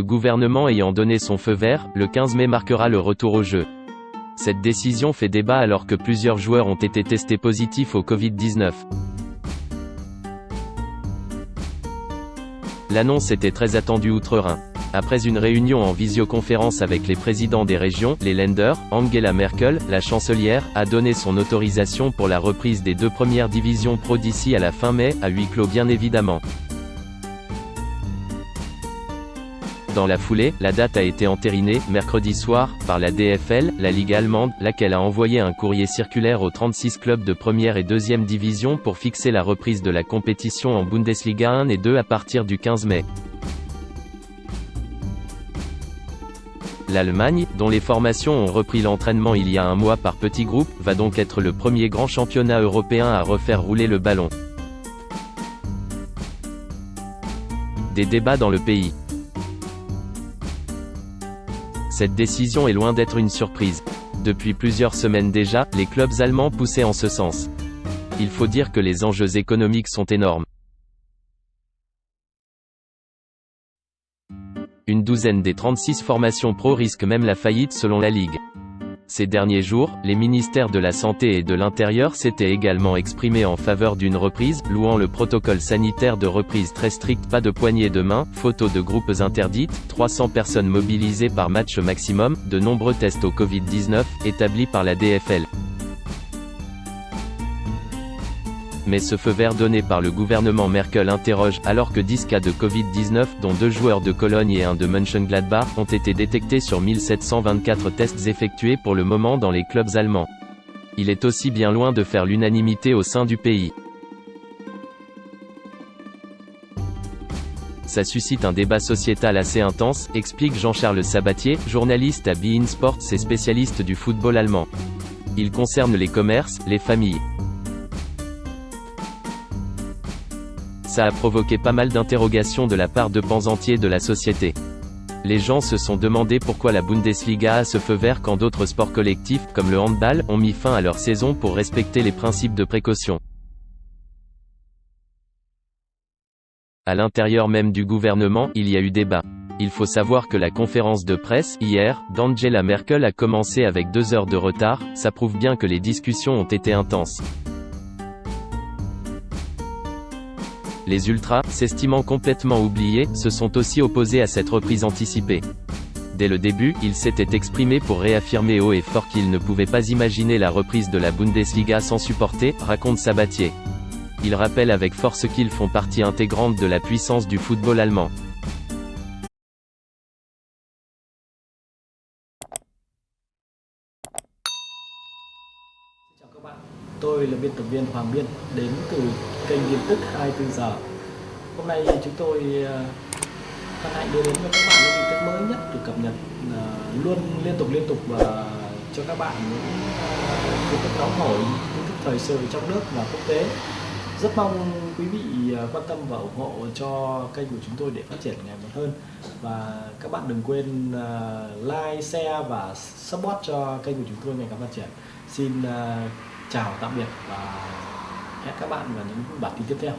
Le gouvernement ayant donné son feu vert, le 15 mai marquera le retour au jeu. Cette décision fait débat alors que plusieurs joueurs ont été testés positifs au Covid-19. L'annonce était très attendue outre-Rhin. Après une réunion en visioconférence avec les présidents des régions, les Länder, Angela Merkel, la chancelière, a donné son autorisation pour la reprise des 2 premières divisions pro d'ici à la fin mai, à huis clos bien évidemment. Dans la foulée, la date a été entérinée, mercredi soir, par la DFL, la Ligue allemande, laquelle a envoyé un courrier circulaire aux 36 clubs de première et deuxième division pour fixer la reprise de la compétition en Bundesliga 1 et 2 à partir du 15 mai. L'Allemagne, dont les formations ont repris l'entraînement il y a un mois par petits groupes, va donc être le premier grand championnat européen à refaire rouler le ballon. Des débats dans le pays. Cette décision est loin d'être une surprise. Depuis plusieurs semaines déjà, les clubs allemands poussaient en ce sens. Il faut dire que les enjeux économiques sont énormes. Une douzaine des 36 formations pro risquent même la faillite selon la Ligue. Ces derniers jours, les ministères de la Santé et de l'Intérieur s'étaient également exprimés en faveur d'une reprise, louant le protocole sanitaire de reprise très strict, pas de poignée de main, photos de groupes interdites, 300 personnes mobilisées par match maximum, de nombreux tests au Covid-19, établis par la DFL. Mais ce feu vert donné par le gouvernement Merkel interroge, alors que 10 cas de Covid-19, dont 2 joueurs de Cologne et 1 de Mönchengladbach, ont été détectés sur 1724 tests effectués pour le moment dans les clubs allemands. Il est aussi bien loin de faire l'unanimité au sein du pays. Ça suscite un débat sociétal assez intense, explique Jean-Charles Sabatier, journaliste à beIN Sports et spécialiste du football allemand. Il concerne les commerces, les familles. Ça a provoqué pas mal d'interrogations de la part de pans entiers de la société. Les gens se sont demandé pourquoi la Bundesliga a ce feu vert quand d'autres sports collectifs, comme le handball, ont mis fin à leur saison pour respecter les principes de précaution. À l'intérieur même du gouvernement, il y a eu débat. Il faut savoir que la conférence de presse, hier, d'Angela Merkel a commencé avec 2 heures de retard, ça prouve bien que les discussions ont été intenses. Les ultras, s'estimant complètement oubliés, se sont aussi opposés à cette reprise anticipée. Dès le début, ils s'étaient exprimés pour réaffirmer haut et fort qu'ils ne pouvaient pas imaginer la reprise de la Bundesliga sans supporter, raconte Sabatier. Il rappelle avec force qu'ils font partie intégrante de la puissance du football allemand. Chào các bạn, tôi là biên tập viên Hoàng Biên đến từ kênh tin tức 24 giờ. Hôm nay chúng tôi hân hạnh đưa đến cho các bạn những tin tức mới nhất được cập nhật luôn liên tục và cho các bạn những tin tức nóng hổi, tin tức thời sự trong nước và quốc tế. Rất mong quý vị quan tâm và ủng hộ cho kênh của chúng tôi để phát triển ngày một hơn. Và các bạn đừng quên like, share và support cho kênh của chúng tôi ngày càng phát triển. Xin chào tạm biệt và hẹn các bạn vào những bản tin tiếp theo.